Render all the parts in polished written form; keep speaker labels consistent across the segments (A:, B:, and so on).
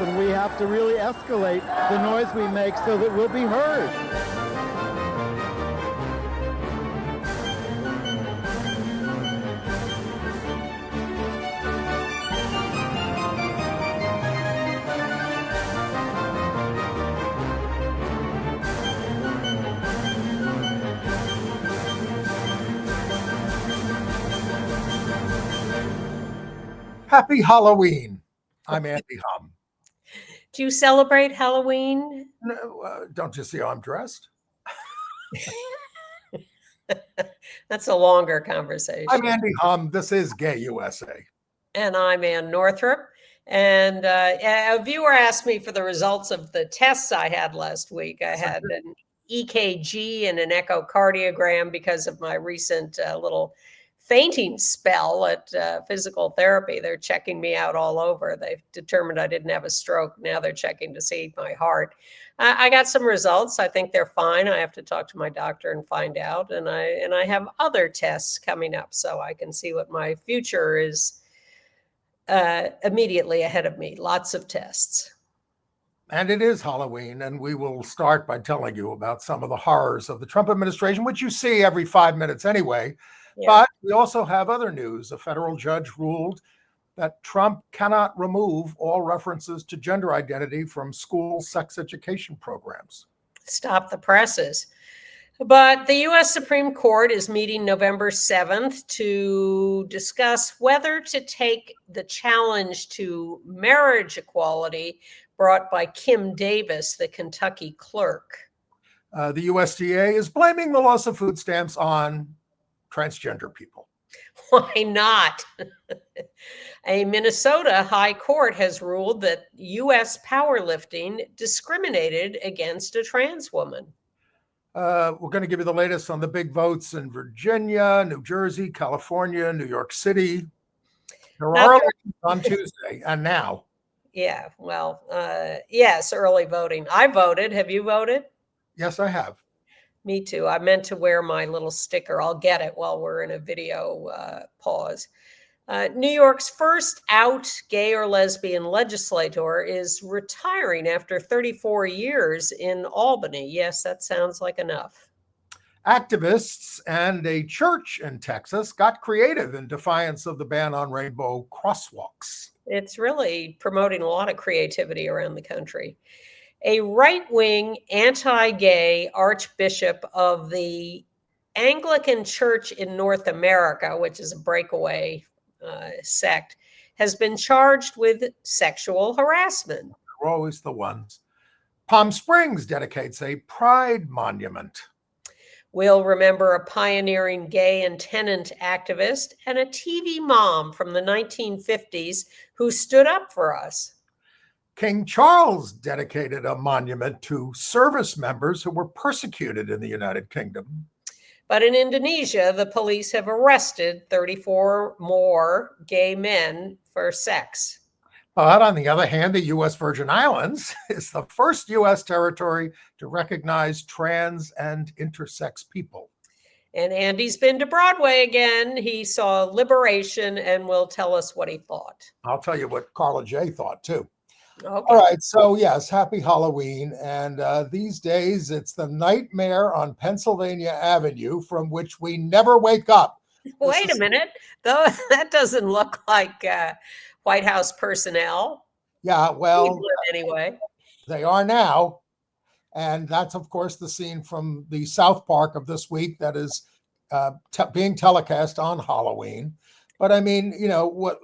A: and we have to really escalate the noise we make so that we'll be heard.
B: Happy Halloween. I'm Andy Hum.
C: Do you celebrate Halloween?
B: No, don't you see how I'm dressed?
C: That's a longer conversation.
B: I'm Andy Hum. This is Gay USA.
C: And I'm Ann Northrup. And a viewer asked me for the results of the tests I had last week. I had an EKG and an echocardiogram because of my recent little fainting spell at physical therapy. They're checking me out all over. They've determined I didn't have a stroke. Now they're checking to see my heart. I got some results. I think they're fine. I have to talk to my doctor and find out. And I have other tests coming up so I can see what my future is immediately ahead of me. Lots of tests.
B: And it is Halloween, and we will start by telling you about some of the horrors of the Trump administration, which you see every 5 minutes anyway. Yeah. But we also have other news. A federal judge ruled that Trump cannot remove all references to gender identity from school sex education programs.
C: Stop the presses. But the U.S. Supreme Court is meeting November 7th to discuss whether to take the challenge to marriage equality brought by Kim Davis, the Kentucky clerk.
B: The USDA is blaming the loss of food stamps on transgender people.
C: Why not? A Minnesota high court has ruled that U.S. powerlifting discriminated against a trans woman.
B: We're going to give you the latest on the big votes in Virginia, New Jersey, California, New York City. There are elections on Tuesday and now.
C: Yeah, well, yes, early voting. I voted. Have you voted?
B: Yes, I have.
C: Me too. I meant to wear my little sticker. I'll get it while we're in a video pause. New York's first out gay or lesbian legislator is retiring after 34 years in Albany. Yes, that sounds like enough.
B: Activists and a church in Texas got creative in defiance of the ban on rainbow crosswalks.
C: It's really promoting a lot of creativity around the country. A right-wing, anti-gay archbishop of the Anglican Church in North America, which is a breakaway sect, has been charged with sexual harassment.
B: We're always the ones. Palm Springs dedicates a pride monument.
C: We'll remember a pioneering gay and tenant activist and a TV mom from the 1950s who stood up for us.
B: King Charles dedicated a monument to service members who were persecuted in the United Kingdom.
C: But in Indonesia, the police have arrested 34 more gay men for sex.
B: But on the other hand, the U.S. Virgin Islands is the first U.S. territory to recognize trans and intersex people.
C: And Andy's been to Broadway again. He saw Liberation and will tell us what he thought.
B: I'll tell you what Carla J thought, too.
C: Okay.
B: All right. So, yes, happy Halloween. And these days, it's the nightmare on Pennsylvania Avenue from which we never wake up.
C: Wait a minute. Though that doesn't look like White House personnel.
B: Yeah, well,
C: anyway,
B: they are now. And that's, of course, the scene from the South Park of this week that is being telecast on Halloween. But I mean, you know,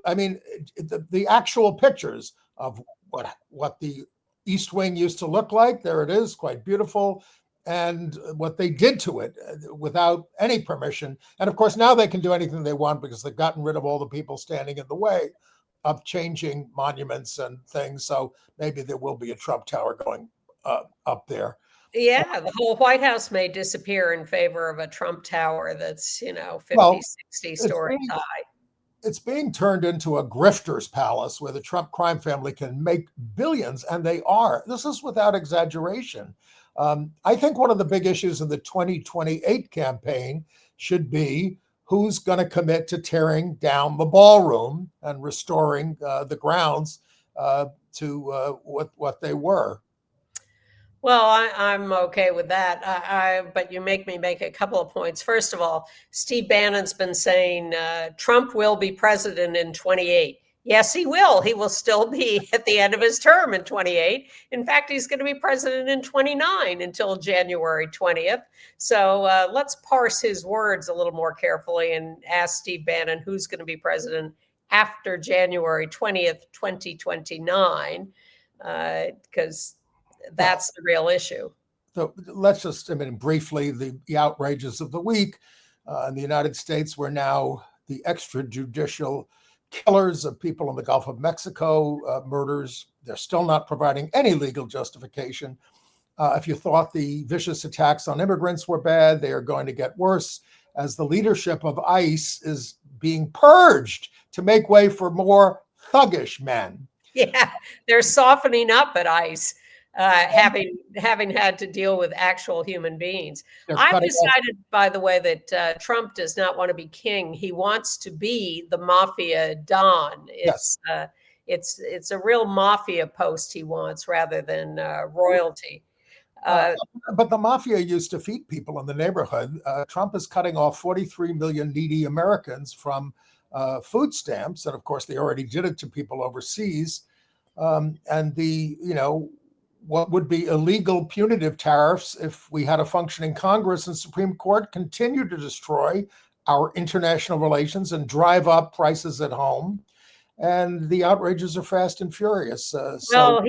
B: the actual pictures of what the East Wing used to look like. There it is, quite beautiful. And what they did to it without any permission. And of course, now they can do anything they want because they've gotten rid of all the people standing in the way of changing monuments and things. So maybe there will be a Trump Tower going up there.
C: Yeah, the whole White House may disappear in favor of a Trump Tower that's, 50, 60 stories high.
B: It's being turned into a grifter's palace where the Trump crime family can make billions, and they are. This is without exaggeration. I think one of the big issues in the 2028 campaign should be who's going to commit to tearing down the ballroom and restoring the grounds to what they were.
C: Well, I'm okay with that. But you make me make a couple of points. First of all, Steve Bannon's been saying Trump will be president in 28. Yes, he will. He will still be at the end of his term in 28. In fact, he's going to be president in 29 until January 20th. So let's parse his words a little more carefully and ask Steve Bannon who's going to be president after January 20th, 2029, because that's the real issue.
B: So let's just, briefly, the outrages of the week in the United States were now the extrajudicial killers of people in the Gulf of Mexico, murders. They're still not providing any legal justification. If you thought the vicious attacks on immigrants were bad, they are going to get worse as the leadership of ICE is being purged to make way for more thuggish men.
C: Yeah, they're softening up at ICE. Having had to deal with actual human beings. I've decided, by the way, that Trump does not want to be king. He wants to be the mafia don. It's a real mafia post he wants rather than royalty.
B: But the mafia used to feed people in the neighborhood. Trump is cutting off 43 million needy Americans from food stamps. And of course, they already did it to people overseas. And what would be illegal punitive tariffs if we had a functioning Congress and Supreme Court continue to destroy our international relations and drive up prices at home. And the outrages are fast and furious.
C: Well,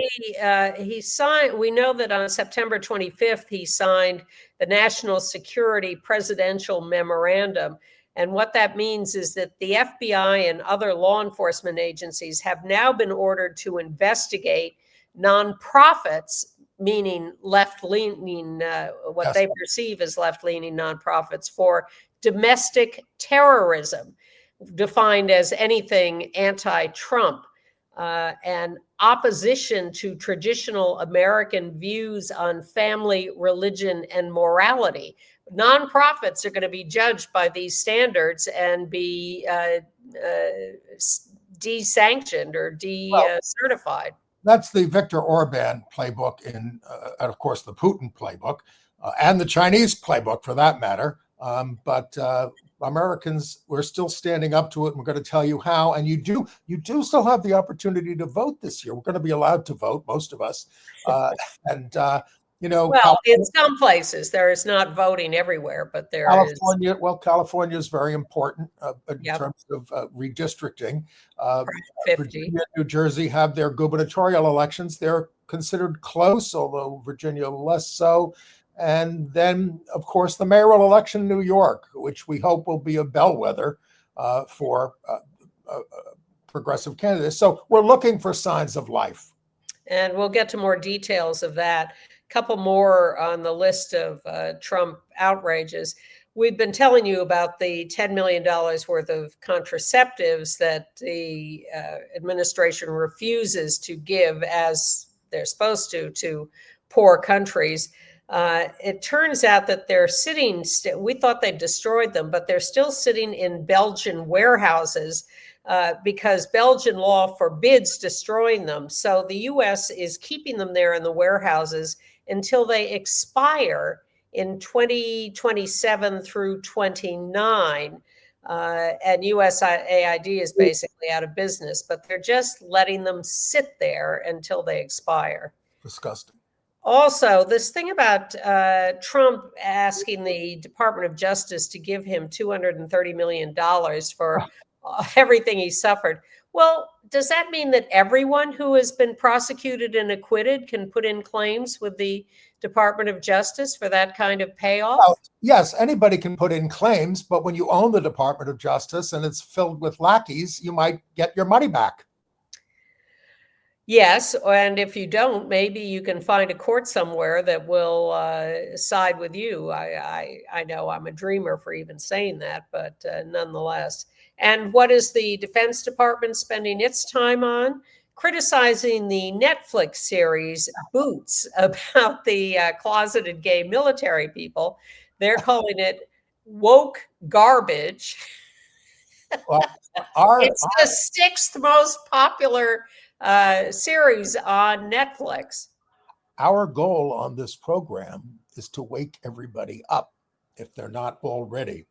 C: he signed. We know that on September 25th, he signed the National Security Presidential Memorandum. And what that means is that the FBI and other law enforcement agencies have now been ordered to investigate nonprofits, meaning left-leaning, what they perceive as left-leaning nonprofits, for domestic terrorism, defined as anything anti-Trump, and opposition to traditional American views on family, religion, and morality. Nonprofits are going to be judged by these standards and be desanctioned or decertified.
B: That's the Viktor Orban playbook and of course, the Putin playbook and the Chinese playbook for that matter. But Americans, we're still standing up to it. And we're going to tell you how. And you do still have the opportunity to vote this year. We're going to be allowed to vote, most of us. Well,
C: in some places there is not voting everywhere, but there is.
B: Well, California is very important in terms of redistricting. Virginia, New Jersey have their gubernatorial elections. They're considered close, although Virginia less so. And then, of course, the mayoral election in New York, which we hope will be a bellwether for progressive candidates. So we're looking for signs of life.
C: And we'll get to more details of that. A couple more on the list of Trump outrages. We've been telling you about the $10 million worth of contraceptives that the administration refuses to give, as they're supposed to poor countries. It turns out that they're sitting, we thought they destroyed them, but they're still sitting in Belgian warehouses because Belgian law forbids destroying them. So the U.S. is keeping them there in the warehouses until they expire in 2027 through 29. And USAID is basically out of business, but they're just letting them sit there until they expire.
B: Disgusting.
C: Also, this thing about Trump asking the Department of Justice to give him $230 million for everything he suffered. Well, does that mean that everyone who has been prosecuted and acquitted can put in claims with the Department of Justice for that kind of payoff?
B: Well, yes, anybody can put in claims, but when you own the Department of Justice and it's filled with lackeys, you might get your money back.
C: Yes, and if you don't, maybe you can find a court somewhere that will side with you. I know I'm a dreamer for even saying that, but nonetheless. And what is the Defense Department spending its time on? Criticizing the Netflix series Boots about the closeted gay military people. They're calling it woke garbage.
B: Well,
C: It's the sixth most popular series on Netflix.
B: Our goal on this program is to wake everybody up if they're not already.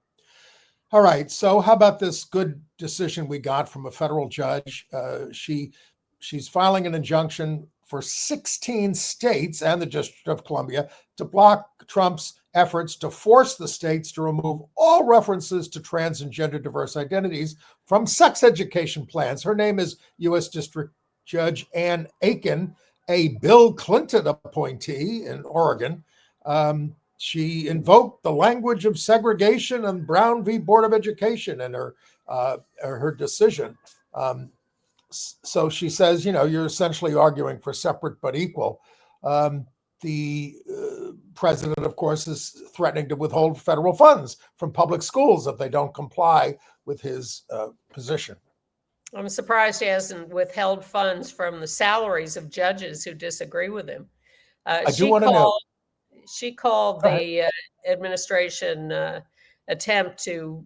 B: All right. So, how about this good decision we got from a federal judge? She's filing an injunction for 16 states and the District of Columbia to block Trump's efforts to force the states to remove all references to trans and gender diverse identities from sex education plans. Her name is U.S. District Judge Ann Aiken, a Bill Clinton appointee in Oregon. She invoked the language of segregation and Brown v. Board of Education in her decision. So she says, you're essentially arguing for separate but equal. The president, of course, is threatening to withhold federal funds from public schools if they don't comply with his position.
C: I'm surprised he hasn't withheld funds from the salaries of judges who disagree with him.
B: I do want to know.
C: She called the administration attempt to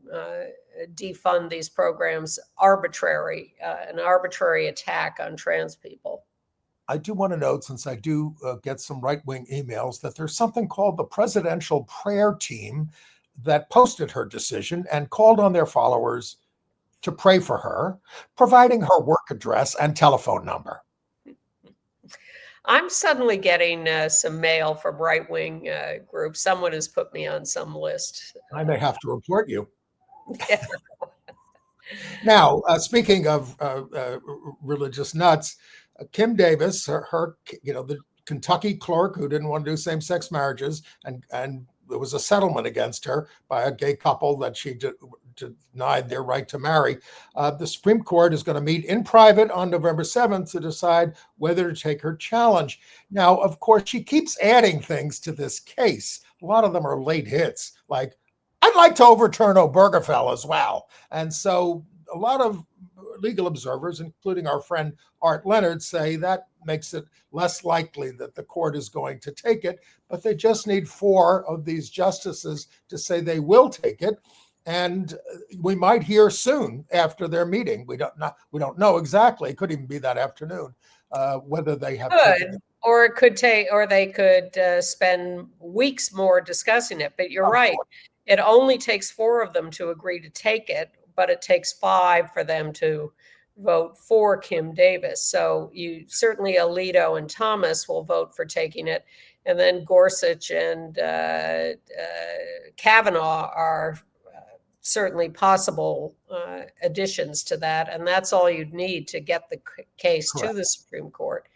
C: defund these programs arbitrary, an arbitrary attack on trans people.
B: I do want to note, since I do get some right-wing emails, that there's something called the Presidential Prayer Team that posted her decision and called on their followers to pray for her, providing her work address and telephone number.
C: I'm suddenly getting some mail from right-wing groups. Someone has put me on some list.
B: I may have to report you.
C: Yeah.
B: Now, speaking of religious nuts, Kim Davis, her the Kentucky clerk who didn't want to do same-sex marriages, and there was a settlement against her by a gay couple that she denied their right to marry. The Supreme Court is going to meet in private on November 7th to decide whether to take her challenge. Now, of course, she keeps adding things to this case. A lot of them are late hits, like, I'd like to overturn Obergefell as well. And so a lot of legal observers, including our friend Art Leonard, say that makes it less likely that the court is going to take it, but they just need 4 of these justices to say they will take it. And we might hear soon after their meeting. We don't know exactly. It could even be that afternoon whether they have taken it.
C: Or it could take, or they could spend weeks more discussing it. But you're right. It only takes 4 of them to agree to take it, but it takes 5 for them to vote for Kim Davis. So you certainly, Alito and Thomas will vote for taking it. And then Gorsuch and Kavanaugh are certainly possible additions to that. And that's all you'd need to get the case to the Supreme Court.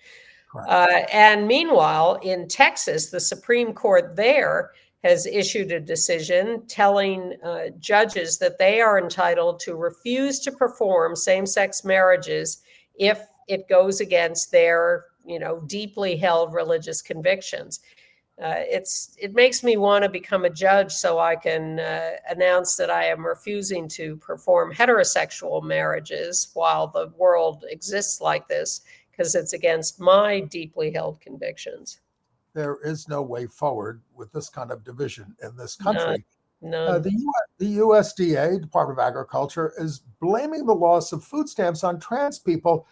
C: And meanwhile, in Texas, the Supreme Court there has issued a decision telling judges that they are entitled to refuse to perform same-sex marriages if it goes against their, deeply held religious convictions. It makes me want to become a judge so I can announce that I am refusing to perform heterosexual marriages while the world exists like this, because it's against my deeply held convictions.
B: There is no way forward with this kind of division in this country.
C: None.
B: The USDA, Department of Agriculture, is blaming the loss of food stamps on trans people.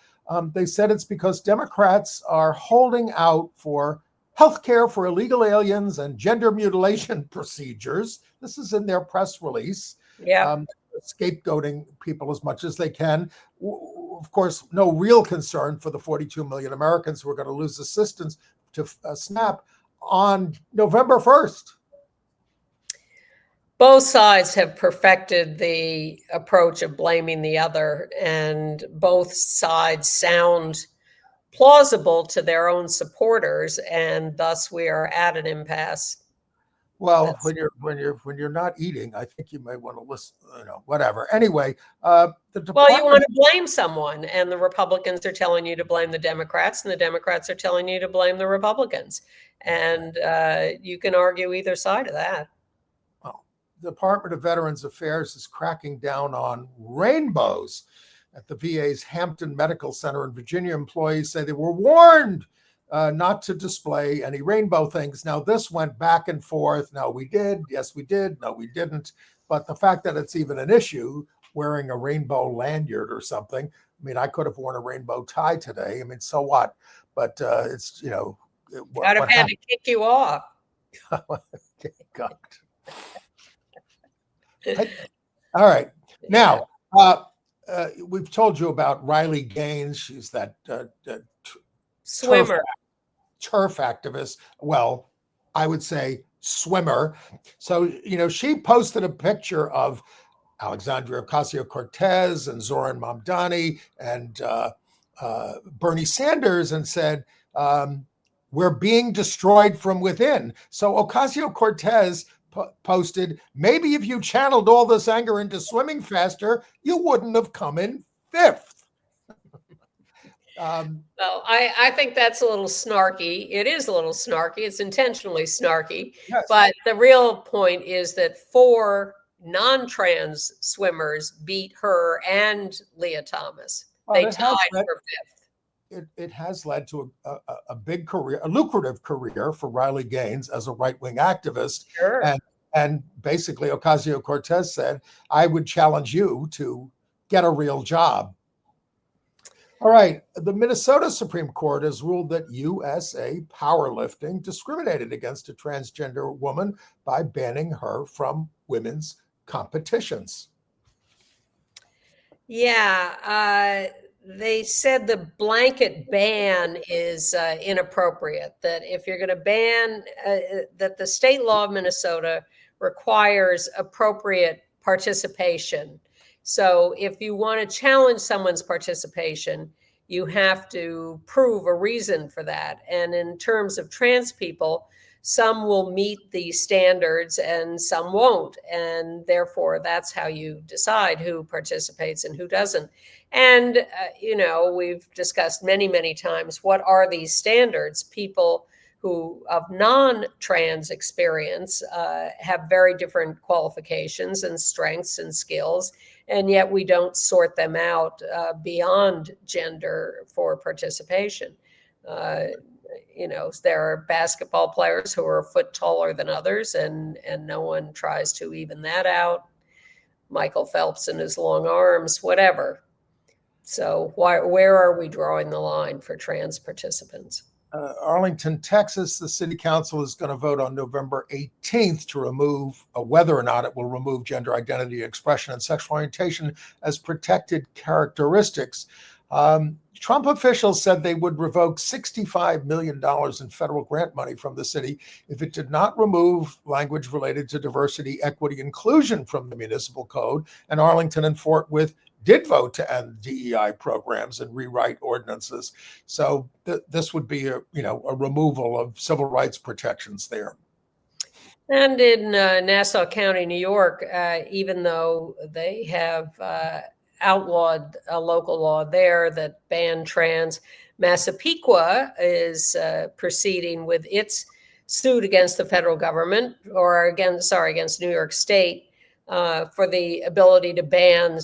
B: They said it's because Democrats are holding out for health care for illegal aliens and gender mutilation procedures. This is in their press release.
C: Yeah.
B: Scapegoating people as much as they can. Of course, no real concern for the 42 million Americans who are going to lose assistance to SNAP on November 1st.
C: Both sides have perfected the approach of blaming the other, and both sides sound plausible to their own supporters, and thus we are at an impasse.
B: Well, when you're not eating, I think you may want to listen. Whatever. Anyway, you
C: want to blame someone, and the Republicans are telling you to blame the Democrats, and the Democrats are telling you to blame the Republicans, and you can argue either side of that.
B: Well, the Department of Veterans Affairs is cracking down on rainbows at the VA's Hampton Medical Center in Virginia. Employees say they were warned not to display any rainbow things. Now, this went back and forth. No, we did. Yes, we did. No, we didn't. But the fact that it's even an issue, wearing a rainbow lanyard or something, mean, I could have worn a rainbow tie today. I mean, so what? But it's, you know,
C: I'd have had to kick you off.
B: God. All right. Now, we've told you about Riley Gaines. She's that
C: Swimmer.
B: turf activist. Well, I would say swimmer. So, you know, she posted a picture of Alexandria Ocasio-Cortez and Zoran Mamdani and Bernie Sanders and said, we're being destroyed from within. So Ocasio-Cortez posted, maybe if you channeled all this anger into swimming faster, you wouldn't have come in fifth.
C: Well, I think that's a little snarky. It is a little snarky. It's intentionally snarky.
B: Yes.
C: But the real point is that 4 non-trans swimmers beat her and Leah Thomas. They tied for fifth.
B: It has led to a big career, a lucrative career for Riley Gaines as a right-wing activist.
C: Sure.
B: And basically Ocasio-Cortez said, I would challenge you to get a real job. All right. The Minnesota Supreme Court has ruled that USA Powerlifting discriminated against a transgender woman by banning her from women's competitions.
C: Yeah. They said the blanket ban is inappropriate, that if you're going to ban, that the state law of Minnesota requires appropriate participation. So if you want to challenge someone's participation, you have to prove a reason for that. And in terms of trans people, some will meet the standards and some won't. And therefore, that's how you decide who participates and who doesn't. And, you know, we've discussed many, many times, what are these standards? People who of non-trans experience have very different qualifications and strengths and skills, and yet we don't sort them out beyond gender for participation. You know, there are basketball players who are a foot taller than others, and no one tries to even that out. Michael Phelps and his long arms, whatever. So where are we drawing the line for trans participants?
B: Arlington, Texas, the city council is going to vote on November 18th to remove whether or not it will remove gender identity, expression, and sexual orientation as protected characteristics. Trump officials said they would revoke $65 million in federal grant money from the city if it did not remove language related to diversity, equity, inclusion from the municipal code. And Arlington and Fort Worth did vote to end DEI programs and rewrite ordinances. So this would be a removal of civil rights protections there.
C: And in Nassau County, New York, even though they have outlawed a local law there that banned trans, Massapequa is proceeding with its suit against the federal government, or against New York State, for the ability to ban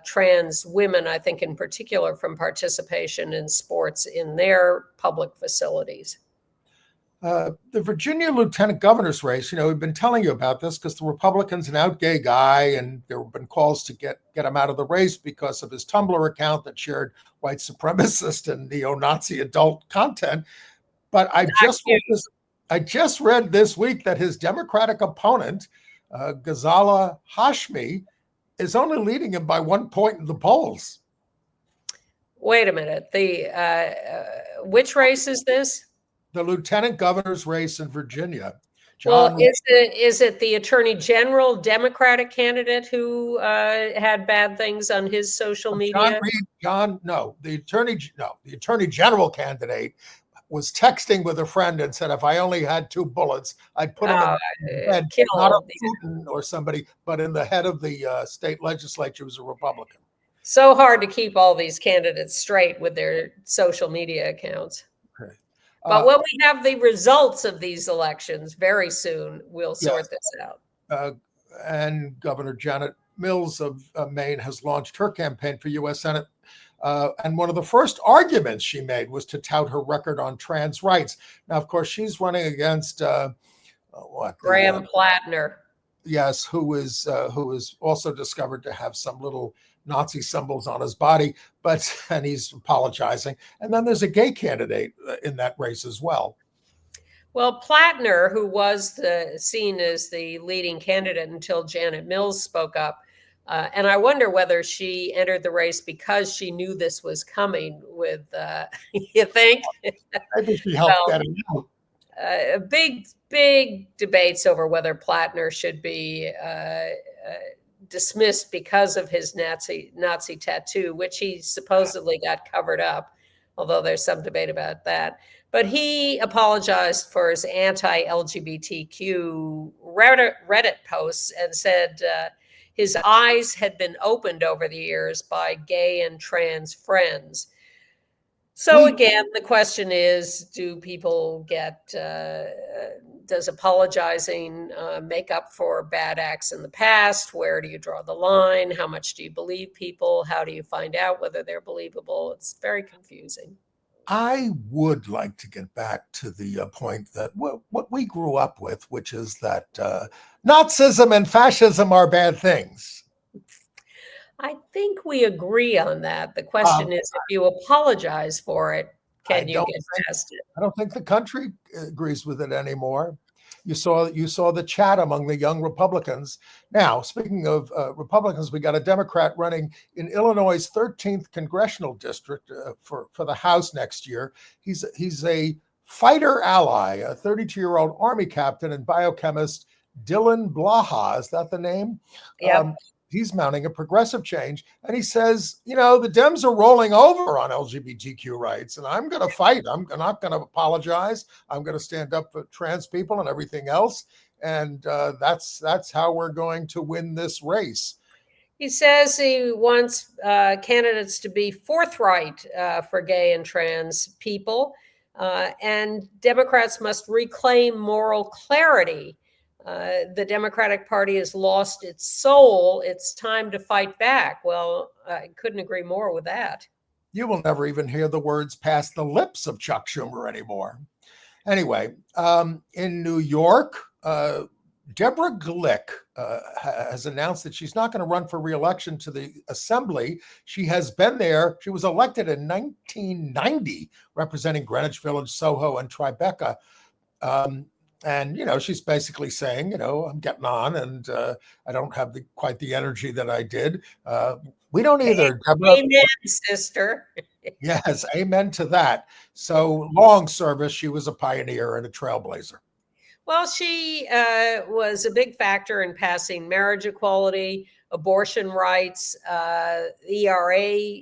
C: trans women, I think in particular, from participation in sports in their public facilities.
B: The Virginia lieutenant governor's race, we've been telling you about this because the Republican's an out gay guy, and there have been calls to get him out of the race because of his Tumblr account that shared white supremacist and neo-Nazi adult content. But I just read this week that his Democratic opponent, Ghazala Hashmi, is only leading him by 1 point in the polls.
C: Wait a minute. Which race is this?
B: The lieutenant governor's race in Virginia.
C: Is it the attorney general Democratic candidate who had bad things on his social media?
B: The attorney general candidate was texting with a friend and said, if I only had 2 bullets, I'd put him in the head, not of Putin or somebody, but in the head of the state legislature who's a Republican.
C: So hard to keep all these candidates straight with their social media accounts. Okay. But when we have the results of these elections very soon, we'll sort this out.
B: And Governor Janet Mills of Maine has launched her campaign for U.S. Senate. And one of the first arguments she made was to tout her record on trans rights. Now, of course, she's running against
C: Graham Plattner.
B: Yes, who is also discovered to have some little Nazi symbols on his body, and he's apologizing. And then there's a gay candidate in that race as well.
C: Well, Plattner, who was seen as the leading candidate until Janet Mills spoke up, and I wonder whether she entered the race because she knew this was coming with, you think?
B: Maybe she helped
C: Well,
B: that out.
C: Big debates over whether Plattner should be dismissed because of his Nazi tattoo, which he supposedly got covered up, although there's some debate about that. But he apologized for his anti-LGBTQ Reddit posts and said his eyes had been opened over the years by gay and trans friends. So again, the question is, do people get, does apologizing make up for bad acts in the past? Where do you draw the line? How much do you believe people? How do you find out whether they're believable? It's very confusing.
B: I would like to get back to the point that what we grew up with, which is that Nazism and fascism are bad things.
C: I think we agree on that. The question is, if you apologize for it, can you get past it?
B: I don't think the country agrees with it anymore. You saw the chat among the young Republicans. Now, speaking of Republicans, we got a Democrat running in Illinois' 13th congressional district for the House next year. He's a fighter ally, a 32-year-old Army captain and biochemist, Dylan Blaha. Is that the name?
C: Yeah.
B: He's mounting a progressive change. And he says, the Dems are rolling over on LGBTQ rights, and I'm going to fight. I'm not going to apologize. I'm going to stand up for trans people and everything else. And that's how we're going to win this race.
C: He says he wants candidates to be forthright for gay and trans people. And Democrats must reclaim moral clarity. The Democratic Party has lost its soul. It's time to fight back. Well, I couldn't agree more with that.
B: You will never even hear the words pass the lips of Chuck Schumer anymore. Anyway, in New York, Deborah Glick has announced that she's not going to run for re-election to the Assembly. She has been there. She was elected in 1990, representing Greenwich Village, Soho, and Tribeca. And, she's basically saying, I'm getting on and I don't have quite the energy that I did. We don't either.
C: Amen, sister.
B: Yes, amen to that. So long service. She was a pioneer and a trailblazer.
C: Well, she was a big factor in passing marriage equality, abortion rights, ERA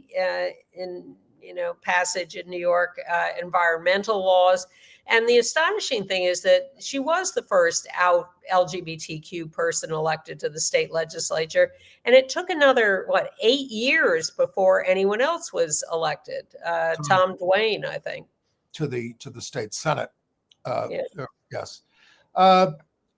C: passage in New York, environmental laws. And the astonishing thing is that she was the first out LGBTQ person elected to the state legislature. And it took another, 8 years before anyone else was elected. Tom Duane, I think.
B: To the state Senate.
C: Yeah.
B: Yes.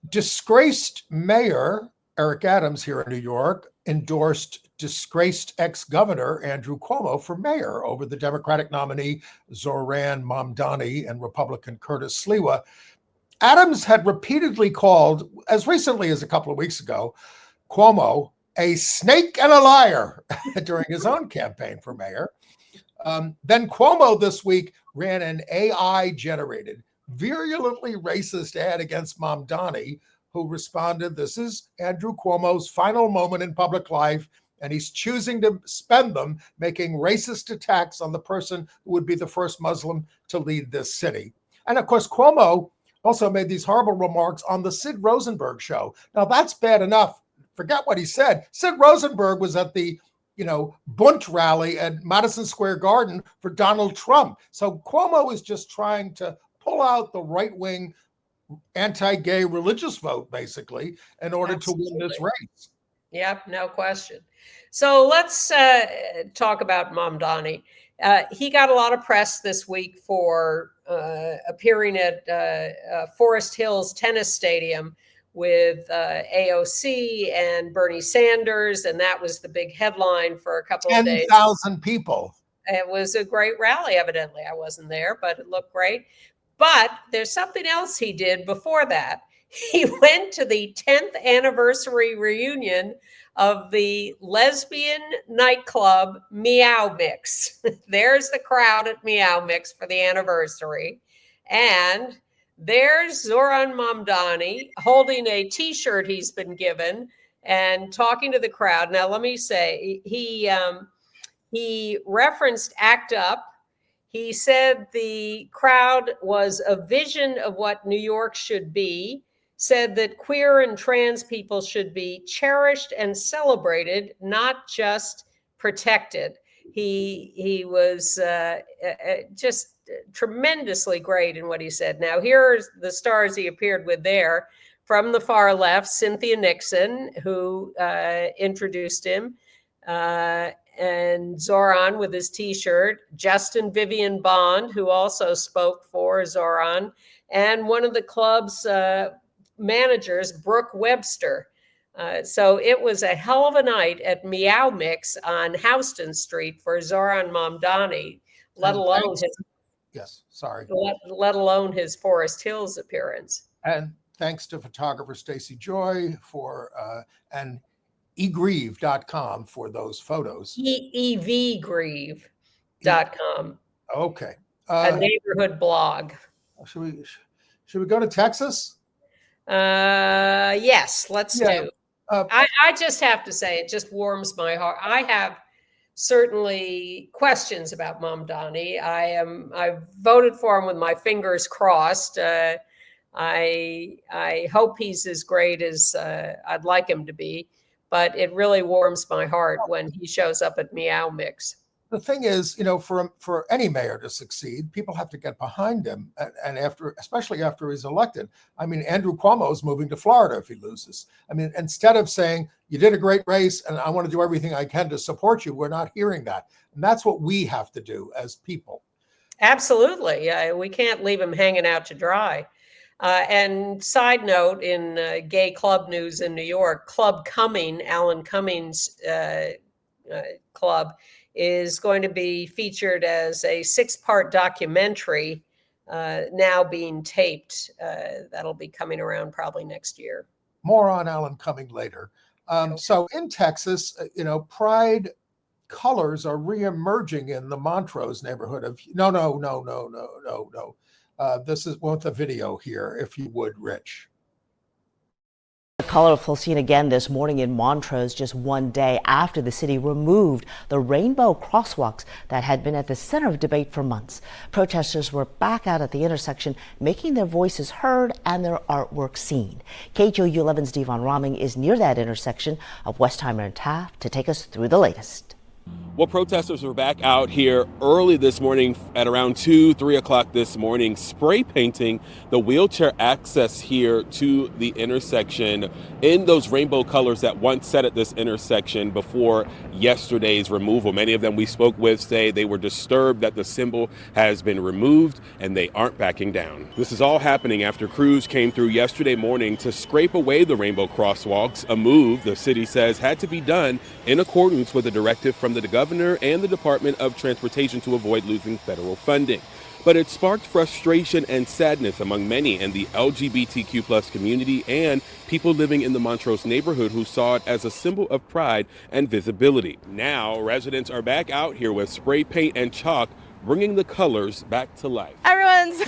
B: Disgraced Mayor Eric Adams here in New York endorsed disgraced ex-governor Andrew Cuomo for mayor over the Democratic nominee Zohran Mamdani and Republican Curtis Sliwa. Adams had repeatedly called, as recently as a couple of weeks ago, Cuomo a snake and a liar during his own campaign for mayor. Then Cuomo this week ran an AI-generated, virulently racist ad against Mamdani, who responded, "This is Andrew Cuomo's final moment in public life, and he's choosing to spend them making racist attacks on the person who would be the first Muslim to lead this city." And of course, Cuomo also made these horrible remarks on the Sid Rosenberg show. Now, that's bad enough. Forget what he said. Sid Rosenberg was at the Bunt rally at Madison Square Garden for Donald Trump. So Cuomo is just trying to pull out the right-wing anti-gay religious vote, basically, in order to win this race.
C: Yep, no question. So let's talk about Mamdani. He got a lot of press this week for appearing at Forest Hills Tennis Stadium with AOC and Bernie Sanders, and that was the big headline for a couple of days.
B: 10,000 people.
C: It was a great rally, evidently. I wasn't there, but it looked great. But there's something else he did before that. He went to the 10th anniversary reunion of the lesbian nightclub Meow Mix. There's the crowd at Meow Mix for the anniversary. And there's Zoran Mamdani holding a T-shirt he's been given and talking to the crowd. Now, let me say, he referenced ACT UP. He said the crowd was a vision of what New York should be, said that queer and trans people should be cherished and celebrated, not just protected. He was just tremendously great in what he said. Now, here are the stars he appeared with there. From the far left, Cynthia Nixon, who introduced him, and Zoran with his T-shirt, Justin Vivian Bond, who also spoke for Zoran, and one of the club's managers, Brooke Webster. So it was a hell of a night at Meow Mix on Houston Street for Zoran Mamdani, let alone his Forest Hills appearance.
B: And thanks to photographer Stacy Joy for and egrieve.com for those photos.
C: evgrieve.com.
B: Okay.
C: A neighborhood blog.
B: Should we go to Texas?
C: Yes, let's do. I just have to say, it just warms my heart. I have certainly questions about Mamdani. I voted for him with my fingers crossed. I hope he's as great as I'd like him to be, but it really warms my heart when he shows up at Meow Mix.
B: The thing is, for any mayor to succeed, people have to get behind him, and especially after he's elected. I mean, Andrew Cuomo's moving to Florida if he loses. I mean, instead of saying you did a great race and I want to do everything I can to support you, we're not hearing that, and that's what we have to do as people.
C: Absolutely, we can't leave him hanging out to dry. And side note, in gay club news in New York, Club Cumming, Alan Cummings' club, is going to be featured as a 6-part documentary now being taped. That'll be coming around probably next year.
B: More on Alan Cumming later. So in Texas, pride colors are reemerging in the Montrose neighborhood of no. This is with the video here, if you would, Rich.
D: A colorful scene again this morning in Montrose, just one day after the city removed the rainbow crosswalks that had been at the center of debate for months. Protesters were back out at the intersection, making their voices heard and their artwork seen. KHOU 11's Devon Raming is near that intersection of Westheimer and Taft to take us through the latest.
E: Well, protesters were back out here early this morning at around 2-3 o'clock this morning, spray painting the wheelchair access here to the intersection in those rainbow colors that once set at this intersection before yesterday's removal. Many of them we spoke with say they were disturbed that the symbol has been removed and they aren't backing down. This is all happening after crews came through yesterday morning to scrape away the rainbow crosswalks, a move the city says had to be done in accordance with a directive from the governor and the Department of Transportation to avoid losing federal funding. But it sparked frustration and sadness among many in the LGBTQ plus community and people living in the Montrose neighborhood who saw it as a symbol of pride and visibility. Now, residents are back out here with spray paint and chalk, bringing the colors back to life.
F: Everyone's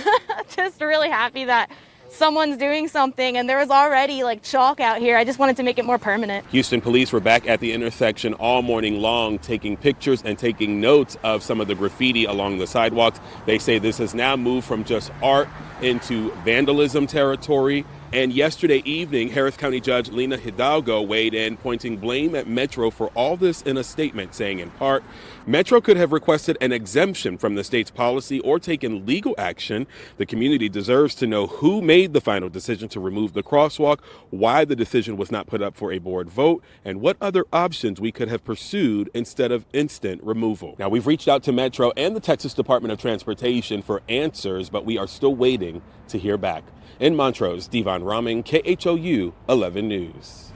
F: just really happy that someone's doing something, and there was already chalk out here. I just wanted to make it more permanent.
E: Houston police were back at the intersection all morning long, taking pictures and taking notes of some of the graffiti along the sidewalks. They say this has now moved from just art into vandalism territory. And yesterday evening, Harris County Judge Lena Hidalgo weighed in, pointing blame at Metro for all this in a statement, saying in part, Metro could have requested an exemption from the state's policy or taken legal action. The community deserves to know who made the final decision to remove the crosswalk, why the decision was not put up for a board vote, and what other options we could have pursued instead of instant removal. Now, we've reached out to Metro and the Texas Department of Transportation for answers, but we are still waiting to hear back. In Montrose, Devon Raming, KHOU 11 News.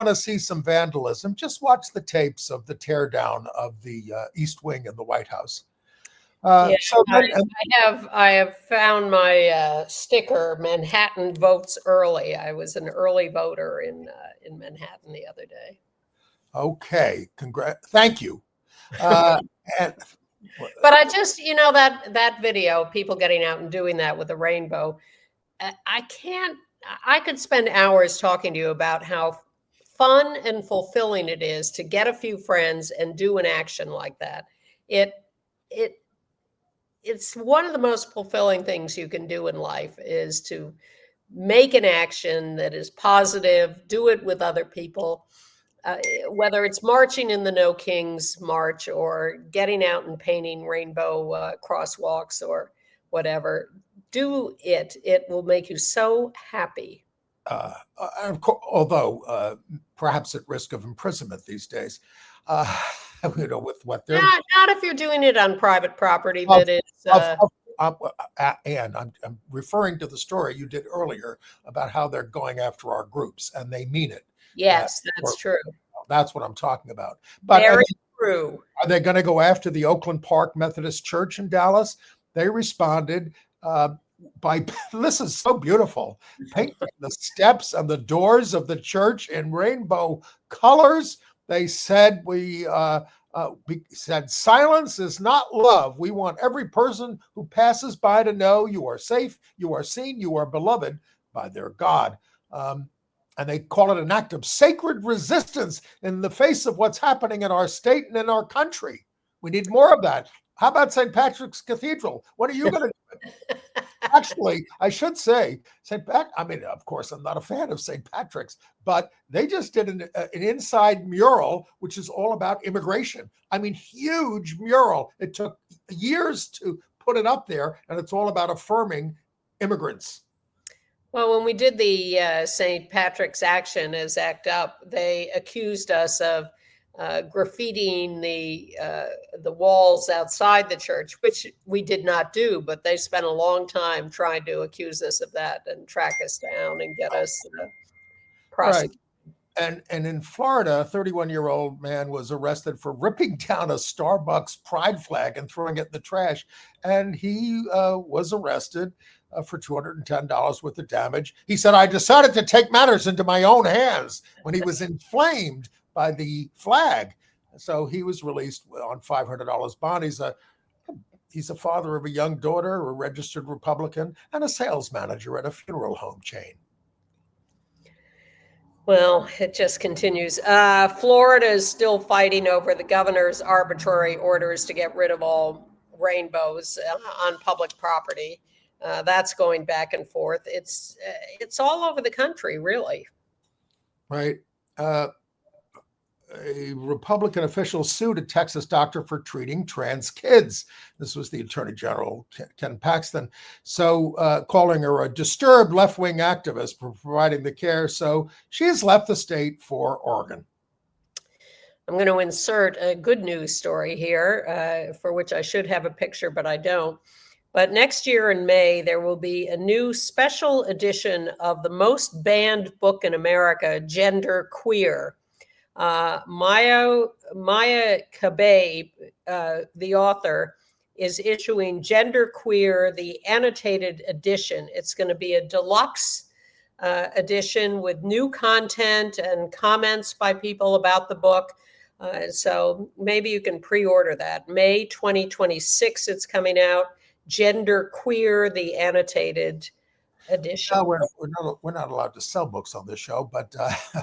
B: Want to see some vandalism? Just watch the tapes of the teardown of the East Wing in the White House.
C: Yeah,
B: So then,
C: I have found my sticker. Manhattan votes early. I was an early voter in Manhattan the other day.
B: okay, thank you. Uh, and
C: But I just, that video, people getting out and doing that with a rainbow. I can't. I could spend hours talking to you about how fun and fulfilling it is to get a few friends and do an action like that. It it it's one of the most fulfilling things you can do in life is to make an action that is positive, do it with other people, whether it's marching in the No Kings March or getting out and painting rainbow crosswalks or whatever. Do it. It will make you so happy.
B: although perhaps at risk of imprisonment these days, uh, with what they're
C: Not if you're doing it on private property
B: of,
C: that is.
B: and I'm referring to the story you did earlier about how they're going after our groups, and they mean it.
C: Yes, that's true.
B: That's what I'm talking about. But
C: Very true.
B: are they going to go after the Oakland Park Methodist Church in Dallas? They responded by this is so beautiful, painting the steps and the doors of the church in rainbow colors. They said we said silence is not love. We want every person who passes by to know you are safe, you are seen, you are beloved by their God. And they call it an act of sacred resistance in the face of what's happening in our state and in our country. We need more of that. How about St. Patrick's Cathedral? What are you going to do? Actually, I should say, I mean, of course, I'm not a fan of St. Patrick's, but they just did an inside mural, which is all about immigration. I mean, huge mural. It took years to put it up there, and it's all about affirming immigrants.
C: Well, when we did the St. Patrick's Action as ACT UP, they accused us of graffitiing the walls outside the church, which we did not do, but they spent a long time trying to accuse us of that and track us down and get us prosecuted.
B: Right. And in Florida, a 31-year-old man was arrested for ripping down a Starbucks pride flag and throwing it in the trash. And he was arrested for $210 worth of damage. He said, I decided to take matters into my own hands when he was inflamed by the flag. So he was released on $500 bond. He's a father of a young daughter, a registered Republican, and a sales manager at a funeral home chain.
C: Well, it just continues. Florida is still fighting over the governor's arbitrary orders to get rid of all rainbows on public property. That's going back and forth. It's all over the country, really.
B: Right. A Republican official sued a Texas doctor for treating trans kids. This was the Attorney General, Ken Paxton. So calling her a disturbed left-wing activist for providing the care. So she has left the state for Oregon.
C: I'm going to insert a good news story here, for which I should have a picture, but I don't. But next year in May, there will be a new special edition of the most banned book in America, Gender Queer. Maya Kabe, the author, is issuing Gender Queer, the annotated edition. It's going to be a deluxe edition with new content and comments by people about the book. So maybe you can pre-order that. May 2026, it's coming out. Gender Queer, the annotated edition.
B: No, we're not allowed to sell books on this show, but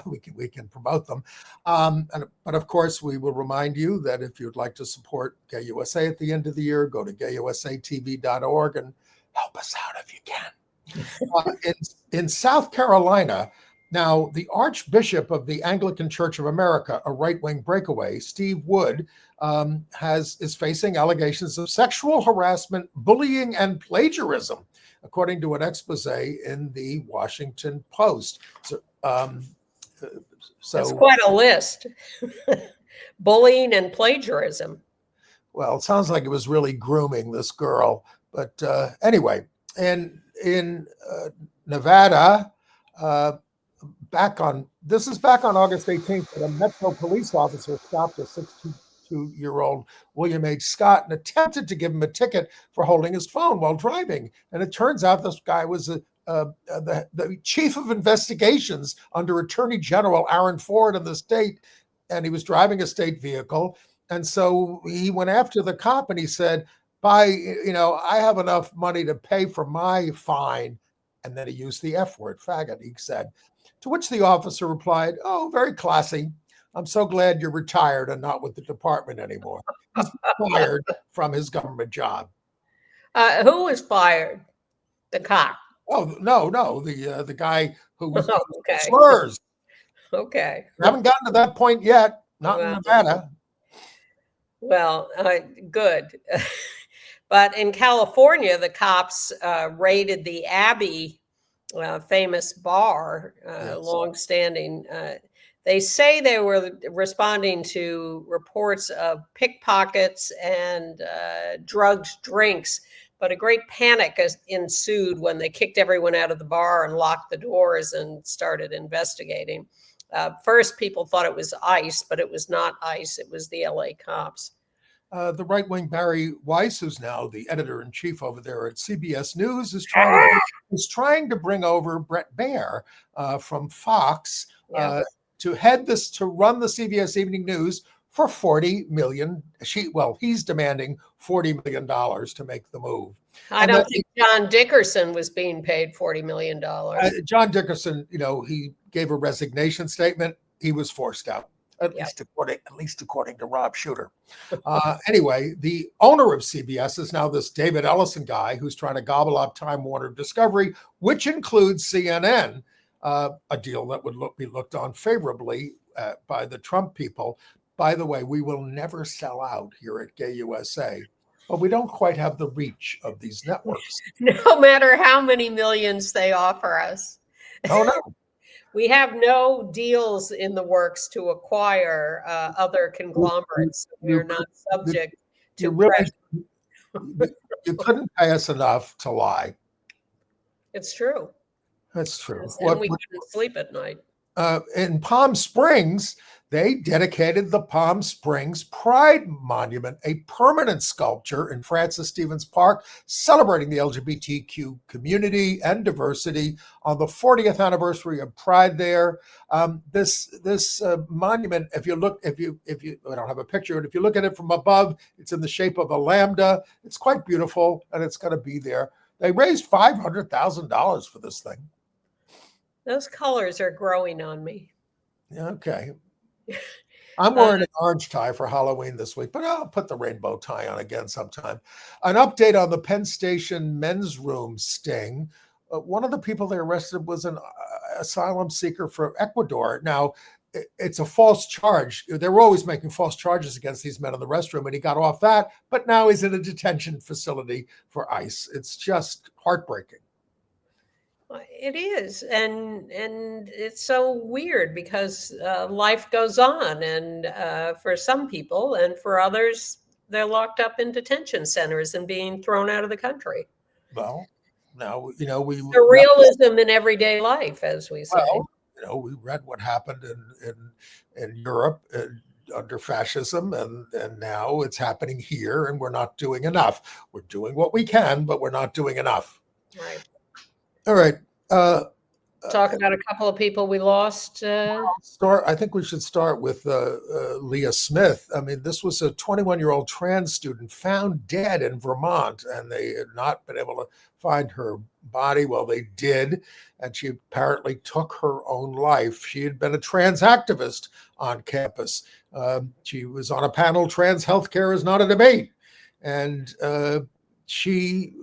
B: we can promote them. But of course, we will remind you that if you'd like to support Gay USA at the end of the year, go to gayusatv.org and help us out if you can. In South Carolina, now the Archbishop of the Anglican Church of America, a right-wing breakaway, Steve Wood, is facing allegations of sexual harassment, bullying, and plagiarism, according to an expose in the Washington Post. So
C: that's quite a list. Bullying and plagiarism.
B: Well, it sounds like it was really grooming this girl. But anyway, in Nevada, back on August 18th, a Metro police officer stopped a 22-year-old William H. Scott and attempted to give him a ticket for holding his phone while driving. And it turns out this guy was the chief of investigations under Attorney General Aaron Ford in the state, and he was driving a state vehicle. And so he went after the cop and he said, I have enough money to pay for my fine. And then he used the F word, faggot, he said. To which the officer replied, "Oh, very classy. I'm so glad you're retired and not with the department anymore." He's fired from his government job.
C: Who was fired? The cop.
B: Oh, no, the guy who was
C: Okay.
B: slurs.
C: Okay.
B: We haven't gotten to that point yet, not in Nevada.
C: Well, good. But in California, the cops raided the Abbey famous bar,
B: Yes.
C: longstanding. They say they were responding to reports of pickpockets and drugged drinks, but a great panic ensued when they kicked everyone out of the bar and locked the doors and started investigating. First, people thought it was ICE, but it was not ICE. It was the LA cops.
B: The right-wing Barry Weiss, who's now the editor-in-chief over there at CBS News, is trying to bring over Brett Baer from Fox to run the CBS Evening News for $40 million. He's demanding $40 million to make the move.
C: I don't think John Dickerson was being paid $40 million.
B: John Dickerson, he gave a resignation statement. He was forced out. At least according to Rob Shooter. Anyway, the owner of CBS is now this David Ellison guy who's trying to gobble up Time Warner Discovery, which includes CNN, a deal that would be looked on favorably by the Trump people. By the way, we will never sell out here at Gay USA, but we don't quite have the reach of these networks.
C: No matter how many millions they offer us.
B: Oh, no.
C: We have no deals in the works to acquire other conglomerates. We're not subject to pressure.
B: You couldn't pay us enough to lie.
C: It's true.
B: That's true.
C: And we couldn't sleep at night.
B: In Palm Springs, they dedicated the Palm Springs Pride Monument, a permanent sculpture in Francis Stevens Park, celebrating the LGBTQ community and diversity on the 40th anniversary of Pride there. This monument, I don't have a picture, but if you look at it from above, it's in the shape of a lambda. It's quite beautiful, and it's going to be there. They raised $500,000 for this thing.
C: Those colors are growing on me.
B: Okay. I'm wearing an orange tie for Halloween this week, but I'll put the rainbow tie on again sometime. An update on the Penn Station men's room sting. One of the people they arrested was an asylum seeker from Ecuador. Now, it's a false charge. They were always making false charges against these men in the restroom, and he got off that, but now he's in a detention facility for ICE. It's just heartbreaking.
C: It is, and it's so weird because life goes on, and for some people, and for others, they're locked up in detention centers and being thrown out of the country.
B: Well, now
C: the realism in everyday life, as we say.
B: Well, we read what happened in Europe under fascism, and now it's happening here, and we're not doing enough. We're doing what we can, but we're not doing enough.
C: Right.
B: All right.
C: Talk about a couple of people we lost.
B: I think we should start with Leah Smith. I mean, this was a 21-year-old trans student found dead in Vermont, and they had not been able to find her body. Well, they did, and she apparently took her own life. She had been a trans activist on campus. She was on a panel, Trans Healthcare is Not a Debate. And she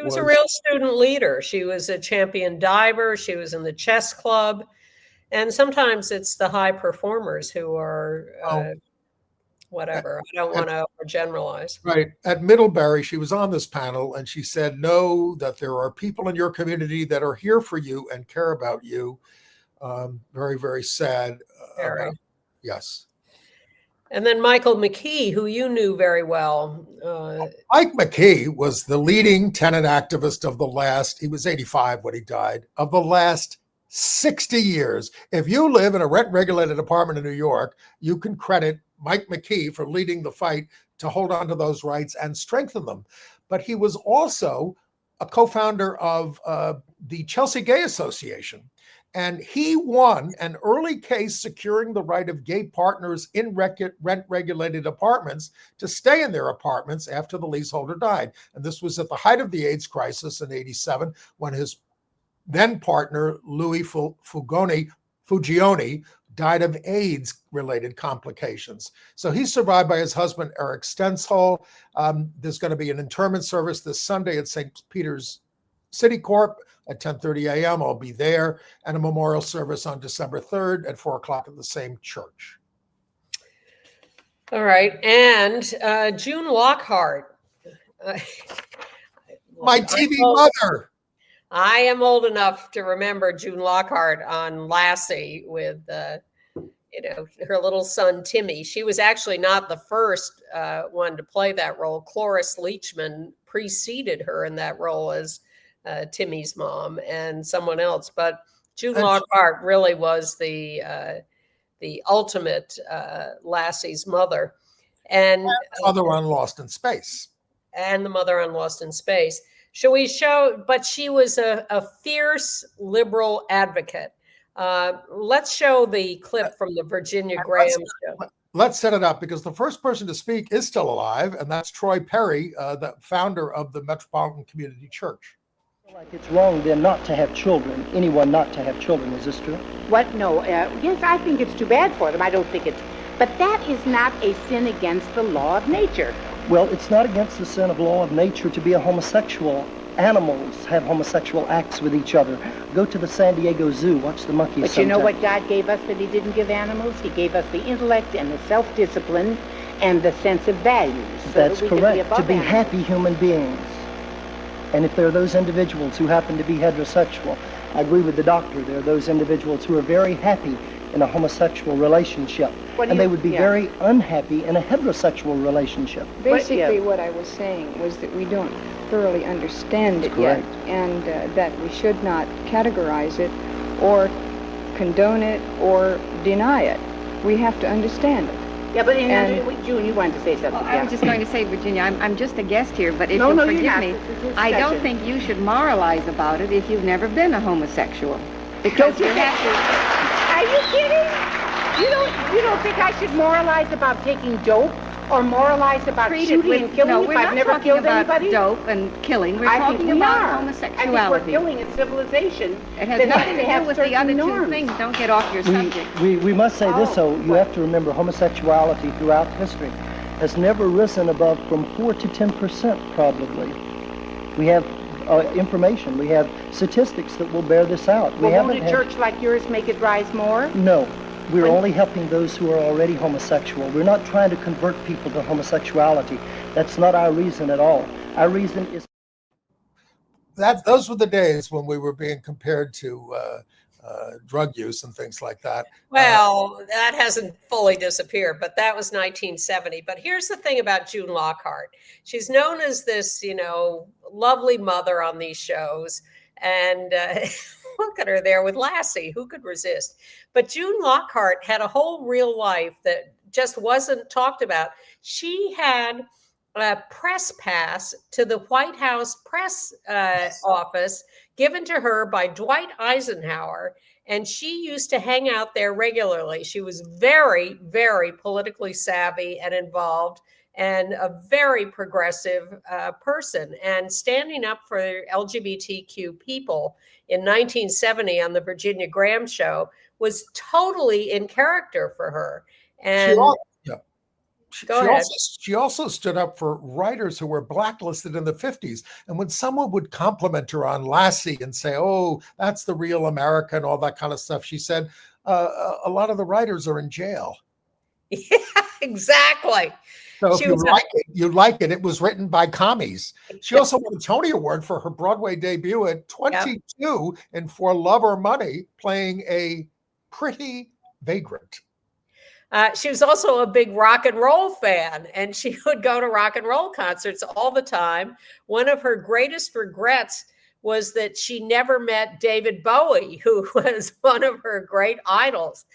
C: was a real student leader. She was a champion diver. She was in the chess club. And sometimes it's the high performers who are whatever. I don't want to overgeneralize.
B: Right. At Middlebury, she was on this panel, and she said, know that there are people in your community that are here for you and care about you. Very, very sad. Yes.
C: And then Michael McKee, who you knew very well.
B: Mike McKee was the leading tenant activist of the last, he was 85 when he died, of the last 60 years. If you live in a rent-regulated apartment in New York, you can credit Mike McKee for leading the fight to hold on to those rights and strengthen them. But he was also a co-founder of the Chelsea Gay Association. And he won an early case securing the right of gay partners in rent-regulated apartments to stay in their apartments after the leaseholder died. And this was at the height of the AIDS crisis in '87, when his then partner, Louis Fugione, died of AIDS-related complications. So he's survived by his husband, Eric Stenshall. There's going to be an interment service this Sunday at St. Peter's City Corp at 10:30 a.m. I'll be there, and a memorial service on December 3rd at 4 o'clock at the same church.
C: All right. And June Lockhart.
B: My TV mother.
C: I am old enough to remember June Lockhart on Lassie with, her little son, Timmy. She was actually not the first one to play that role. Cloris Leachman preceded her in that role as Timmy's mom and someone else. But June Lockhart really was the ultimate Lassie's mother. And
B: Mother on Lost in Space.
C: And the mother on Lost in Space. Shall we show? But she was a fierce liberal advocate. Let's show the clip from the Virginia Graham show.
B: Let's set it up, because the first person to speak is still alive, and that's Troy Perry, the founder of the Metropolitan Community Church.
G: Like it's wrong then not to have children, anyone not to have children, is this true?
H: What? No. Yes, I think it's too bad for them. I don't think it's, but that is not a sin against the law of nature.
G: Well, it's not against the sin of law of nature to be a homosexual. Animals have homosexual acts with each other. Go to the San Diego Zoo, watch the monkeys
H: But you know what God gave us that he didn't give animals? He gave us the intellect and the self-discipline and the sense of values. So
G: That's
H: that
G: correct, to be happy human beings. And if there are those individuals who happen to be heterosexual, I agree with the doctor, there are those individuals who are very happy in a homosexual relationship. And they would be very unhappy in a heterosexual relationship.
I: Basically, what I was saying was that we don't thoroughly understand it yet, and that we should not categorize it or condone it or deny it. We have to understand it.
H: Yeah, but June, you wanted to say something.
J: I was just going to say, Virginia, I'm just a guest here, but if you'll forgive me, I don't think you should moralize about it if you've never been a homosexual. Because you have to...
H: Are you kidding? You don't think I should moralize about taking dope or moralize about shooting and killing
J: no,
H: if
J: we're
H: I've
J: not
H: never
J: talking
H: killed
J: about
H: anybody?
J: dope and killing. We're
H: I
J: talking
H: think we
J: about
H: are.
J: homosexuality.
H: I think we're killing a civilization.
J: It has nothing to do with the other two things. Don't get off your subject.
G: We must say this, though. You have to remember homosexuality throughout history has never risen above from 4 to 10% probably. We have information. We have statistics that will bear this out.
H: Well, won't a church like yours make it rise more?
G: No. We're only helping those who are already homosexual. We're not trying to convert people to homosexuality. That's not our reason at all. Our reason is...
B: Those were the days when we were being compared to drug use and things like that.
C: Well, that hasn't fully disappeared, but that was 1970. But here's the thing about June Lockhart. She's known as this, lovely mother on these shows. And look at her there with Lassie. Who could resist? But June Lockhart had a whole real life that just wasn't talked about. She had a press pass to the White House press office given to her by Dwight Eisenhower. And she used to hang out there regularly. She was very, very politically savvy and involved, and a very progressive person, and standing up for LGBTQ people in 1970 on the Virginia Graham show was totally in character for her. And
B: she also stood up for writers who were blacklisted in the 50s. And when someone would compliment her on Lassie and say, oh, that's the real America and all that kind of stuff, she said, a lot of the writers are in jail.
C: Yeah, exactly.
B: So if you like it, it was written by commies. She also won a Tony Award for her Broadway debut at 22 in For Love or Money, playing a pretty vagrant.
C: She was also a big rock and roll fan, and she would go to rock and roll concerts all the time. One of her greatest regrets was that she never met David Bowie, who was one of her great idols.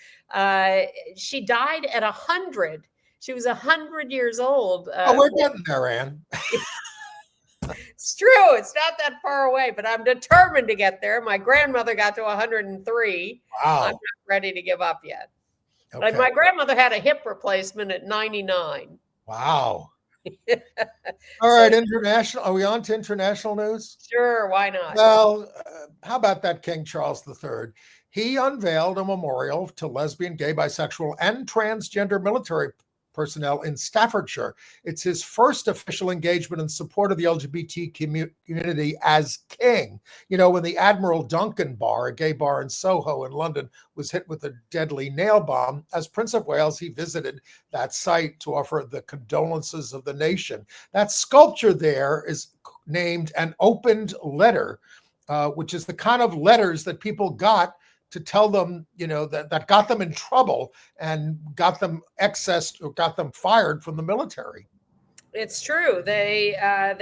C: She died at 100 She was 100 years old.
B: Oh, we're getting there, Ann.
C: It's true. It's not that far away, but I'm determined to get there. My grandmother got to 103.
B: Wow.
C: I'm not ready to give up yet.
B: Okay.
C: Like my grandmother had a hip replacement at 99.
B: Wow. All right, international. Are we on to international news?
C: Sure, why not?
B: Well, how about that King Charles III? He unveiled a memorial to lesbian, gay, bisexual, and transgender military personnel in Staffordshire. It's his first official engagement in support of the LGBT community as king. You know, when the Admiral Duncan bar, a gay bar in Soho in London, was hit with a deadly nail bomb, as Prince of Wales, he visited that site to offer the condolences of the nation. That sculpture there is named An Opened Letter, which is the kind of letters that people got to tell them, you know, that got them in trouble and got them accessed or got them fired from the military.
C: It's true. They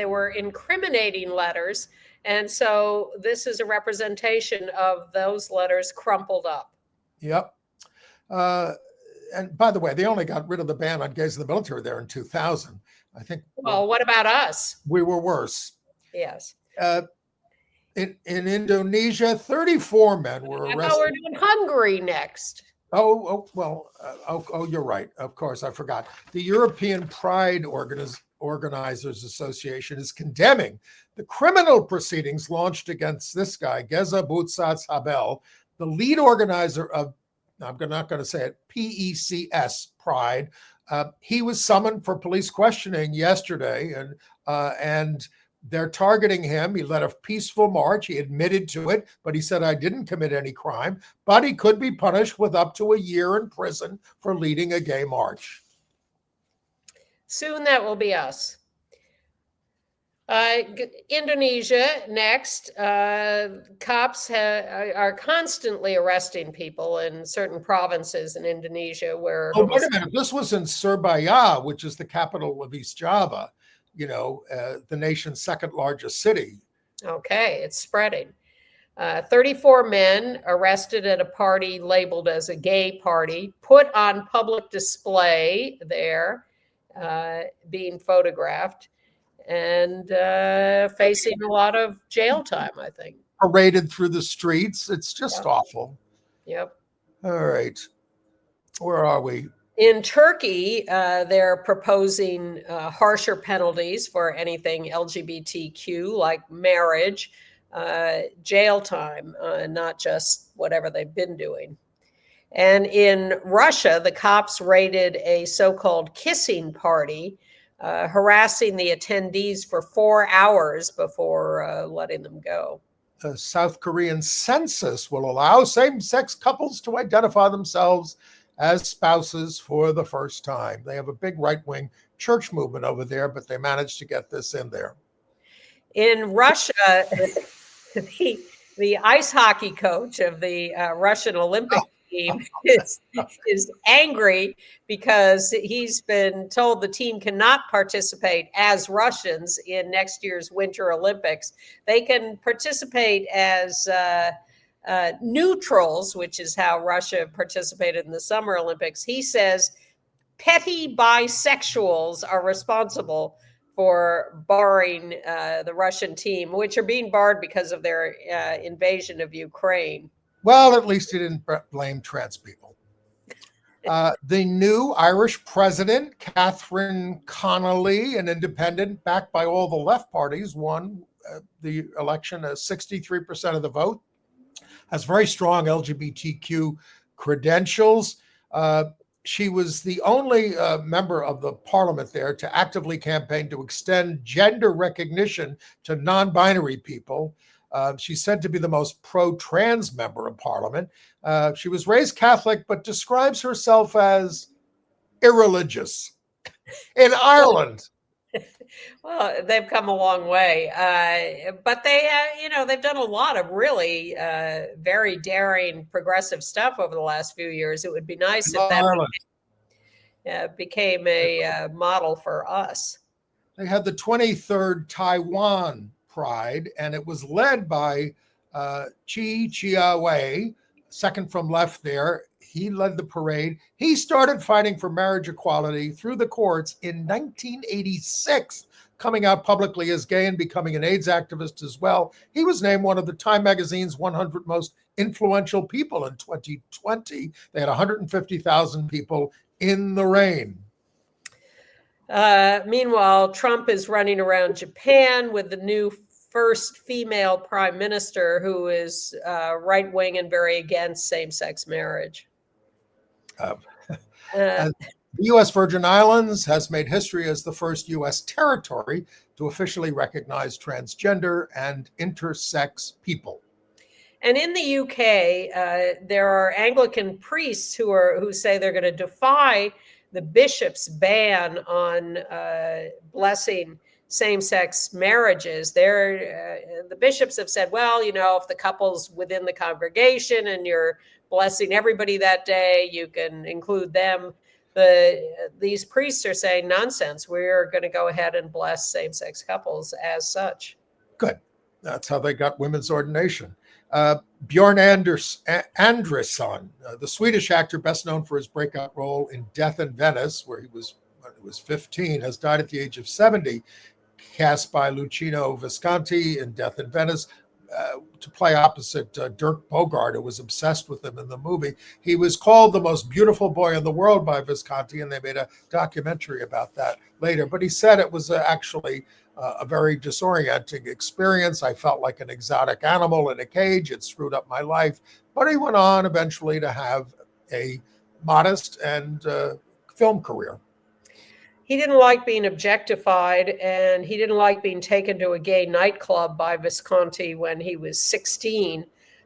C: were incriminating letters. And so this is a representation of those letters crumpled up.
B: Yep. And by the way, they only got rid of the ban on gays in the military there in 2000. I think.
C: Well, what about us?
B: We were worse.
C: Yes.
B: In Indonesia, 34 men were arrested.
C: I thought we're doing Hungary next.
B: Oh, you're right. Of course, I forgot. The European Pride Organizers Association is condemning the criminal proceedings launched against this guy, Geza Butsats Habel, the lead organizer of, I'm not going to say it, PECS, Pride. He was summoned for police questioning yesterday, and they're targeting him. He led a peaceful march. He admitted to it, but he said, I didn't commit any crime. But he could be punished with up to a year in prison for leading a gay march.
C: Soon that will be us. Indonesia next. Cops are constantly arresting people in certain provinces in Indonesia where...
B: Oh, wait a minute. This was in Surabaya, which is the capital of East Java. You know, the nation's second largest city.
C: Okay, it's spreading. 34 men arrested at a party labeled as a gay party, put on public display there, being photographed, and facing a lot of jail time, I think.
B: Paraded through the streets. It's just awful.
C: Yep.
B: All right. Where are we?
C: In Turkey, they're proposing harsher penalties for anything LGBTQ, like marriage, jail time, not just whatever they've been doing. And in Russia, the cops raided a so-called kissing party, harassing the attendees for 4 hours before letting them go.
B: The South Korean census will allow same-sex couples to identify themselves as spouses for the first time. They have a big right-wing church movement over there, but they managed to get this in there.
C: In Russia, the ice hockey coach of the Russian Olympic team is angry because he's been told the team cannot participate as Russians in next year's Winter Olympics. They can participate as neutrals, which is how Russia participated in the Summer Olympics. He says petty bisexuals are responsible for barring the Russian team, which are being barred because of their invasion of Ukraine.
B: Well, at least he didn't blame trans people. The new Irish president, Catherine Connolly, an independent backed by all the left parties, won the election as 63% of the vote. Has very strong LGBTQ credentials. She was the only member of the parliament there to actively campaign to extend gender recognition to non-binary people. She's said to be the most pro-trans member of parliament. She was raised Catholic, but describes herself as irreligious in Ireland.
C: Well, they've come a long way, but they've done a lot of really very daring, progressive stuff over the last few years. It would be nice if that became a model for us.
B: They had the 23rd Taiwan Pride, and it was led by Chi Chia-wei, second from left there. He led the parade. He started fighting for marriage equality through the courts in 1986, coming out publicly as gay and becoming an AIDS activist as well. He was named one of the Time magazine's 100 most influential people in 2020. They had 150,000 people in the rain.
C: Meanwhile, Trump is running around Japan with the new first female prime minister who is right-wing and very against same-sex marriage.
B: The U.S. Virgin Islands has made history as the first U.S. territory to officially recognize transgender and intersex people.
C: And in the UK, there are Anglican priests who say they're going to defy the bishop's ban on blessing same-sex marriages. The bishops have said, well, if the couple's within the congregation and you're blessing everybody that day, you can include them. These priests are saying, nonsense. We're going to go ahead and bless same-sex couples as such.
B: Good. That's how they got women's ordination. Bjorn Andresson, the Swedish actor best known for his breakout role in Death in Venice, where he was 15, has died at the age of 70, cast by Luchino Visconti in Death in Venice to play opposite Dirk Bogarde, who was obsessed with him in the movie. He was called the most beautiful boy in the world by Visconti, and they made a documentary about that later. But he said it was actually a very disorienting experience. I felt like an exotic animal in a cage. It screwed up my life. But he went on eventually to have a modest and film career.
C: He didn't like being objectified, and he didn't like being taken to a gay nightclub by Visconti when he was 16.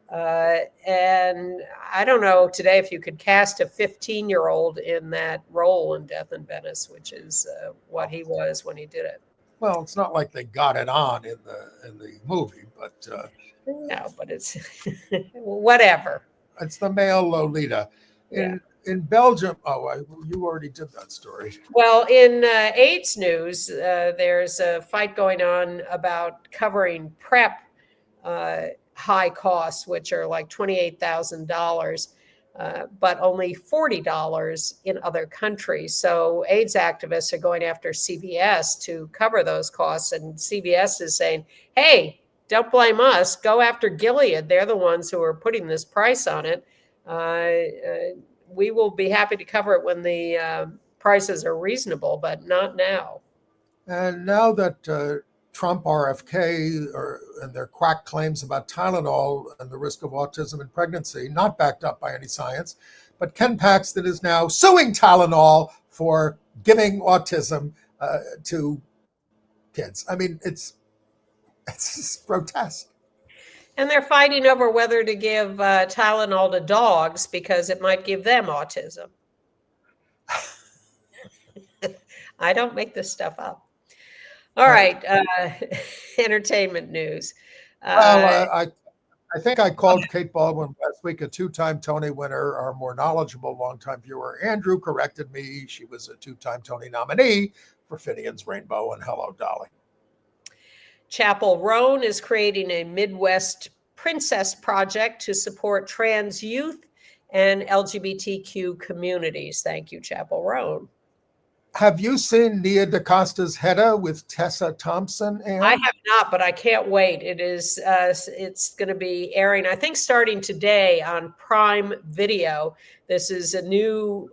C: And I don't know today if you could cast a 15-year-old in that role in Death in Venice, which is what he was when he did it.
B: Well, it's not like they got it on in the movie, but
C: no, but it's whatever.
B: It's the male Lolita. In Belgium, you already did that story.
C: Well, in AIDS news, there's a fight going on about covering PrEP high costs, which are like $28,000, but only $40 in other countries. So AIDS activists are going after CVS to cover those costs. And CVS is saying, hey, don't blame us. Go after Gilead. They're the ones who are putting this price on it. We will be happy to cover it when the prices are reasonable, but not now.
B: And now that Trump, RFK, and their quack claims about Tylenol and the risk of autism in pregnancy, not backed up by any science, but Ken Paxton is now suing Tylenol for giving autism to kids. I mean, it's just grotesque.
C: And they're fighting over whether to give Tylenol to dogs because it might give them autism. I don't make this stuff up. All right. Entertainment news.
B: I think I called Kate Baldwin last week a two-time Tony winner, our more knowledgeable longtime viewer. Andrew corrected me. She was a two-time Tony nominee for Finian's Rainbow and Hello, Dolly.
C: Chapel Roan is creating a Midwest Princess Project to support trans youth and LGBTQ communities. Thank you, Chapel Roan.
B: Have you seen Nia DaCosta's Hedda with Tessa Thompson? Ann?
C: I have not, but I can't wait. It's going to be airing, I think, starting today on Prime Video. This is a new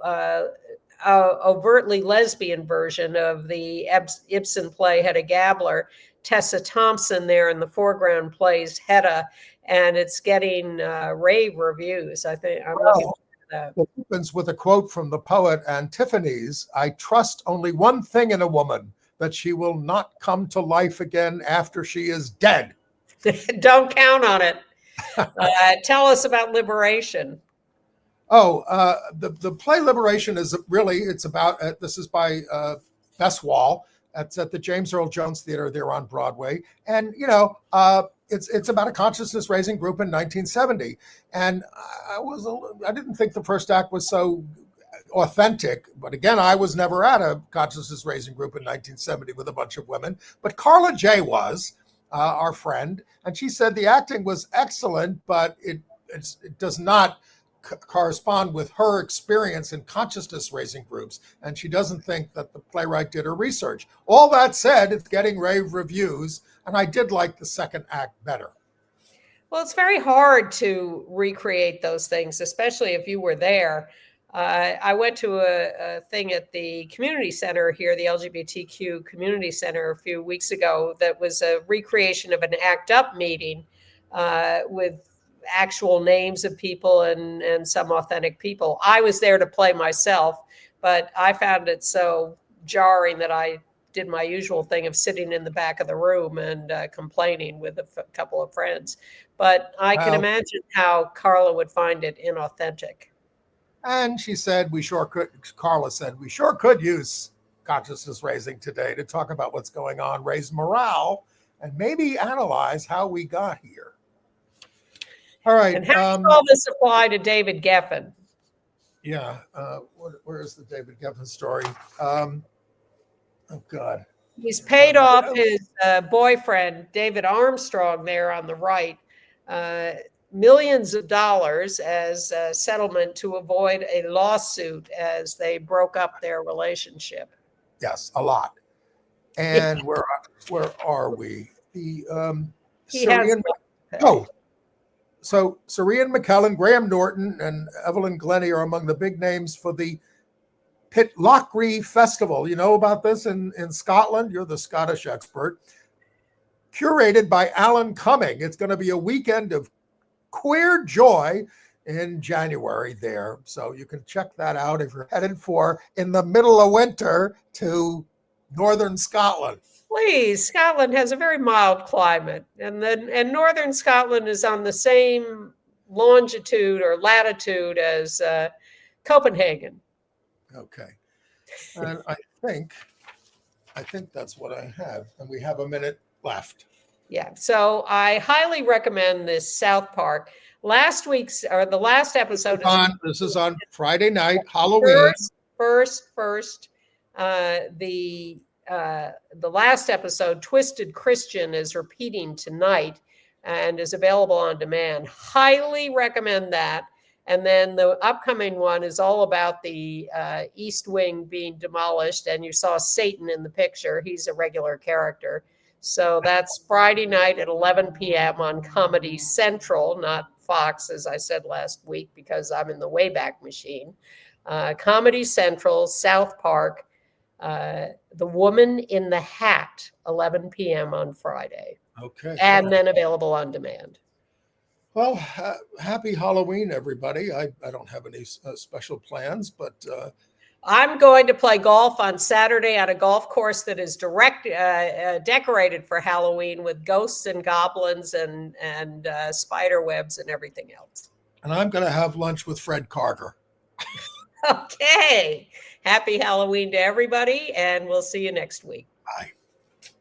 C: overtly lesbian version of the Ibsen play Hedda Gabler. Tessa Thompson there in the foreground plays Hedda, and it's getting rave reviews. I think I'm looking for that.
B: It opens with a quote from the poet Antiphanes: "I trust only one thing in a woman, that she will not come to life again after she is dead."
C: Don't count on it. Tell us about Liberation.
B: The play Liberation is really, it's about, this is by Bess Wall. It's at the James Earl Jones Theater there on Broadway. And, it's about a consciousness raising group in 1970. And I didn't think the first act was so authentic, but again, I was never at a consciousness raising group in 1970 with a bunch of women, but Carla J was our friend. And she said the acting was excellent, but it does not correspond with her experience in consciousness raising groups, and she doesn't think that the playwright did her research. All that said, it's getting rave reviews, and I did like the second act better.
C: Well, it's very hard to recreate those things, especially if you were there. I went to a thing at the community center here, the LGBTQ community center, a few weeks ago that was a recreation of an ACT UP meeting with actual names of people and some authentic people. I was there to play myself, but I found it so jarring that I did my usual thing of sitting in the back of the room and complaining with a couple of friends. But I can imagine how Carla would find it inauthentic.
B: And she said, Carla said, we sure could use consciousness raising today to talk about what's going on, raise morale, and maybe analyze how we got here. All right.
C: And how does all this apply to David Geffen?
B: Yeah. Where is the David Geffen story? Oh, God.
C: He's paid off his boyfriend, David Armstrong, there on the right, millions of dollars as a settlement to avoid a lawsuit as they broke up their relationship.
B: Yes, a lot. And where are we? So Syrian McKellen, Graham Norton, and Evelyn Glennie are among the big names for the Pitlochry Festival. You know about this in Scotland? You're the Scottish expert. Curated by Alan Cumming. It's going to be a weekend of queer joy in January there. So you can check that out if you're headed for, in the middle of winter, to northern Scotland.
C: Please, Scotland has a very mild climate, and northern Scotland is on the same longitude or latitude as Copenhagen.
B: Okay, and I think that's what I have, and we have a minute left.
C: Yeah, so I highly recommend this South Park. The last episode
B: This is on Friday night, Halloween.
C: First. The last episode, Twisted Christian, is repeating tonight and is available on demand. Highly recommend that. And then the upcoming one is all about the East Wing being demolished. And you saw Satan in the picture. He's a regular character. So that's Friday night at 11 p.m. on Comedy Central, not Fox, as I said last week, because I'm in the Wayback Machine. Comedy Central, South Park. The Woman in the Hat, 11 p.m. on Friday.
B: Okay.
C: And then available on demand.
B: Well, happy Halloween, everybody. I don't have any special plans, but
C: I'm going to play golf on Saturday at a golf course that is decorated for Halloween with ghosts and goblins and spider webs and everything else.
B: And I'm going to have lunch with Fred Carter.
C: Okay. Happy Halloween to everybody, and we'll see you next week.
B: Bye.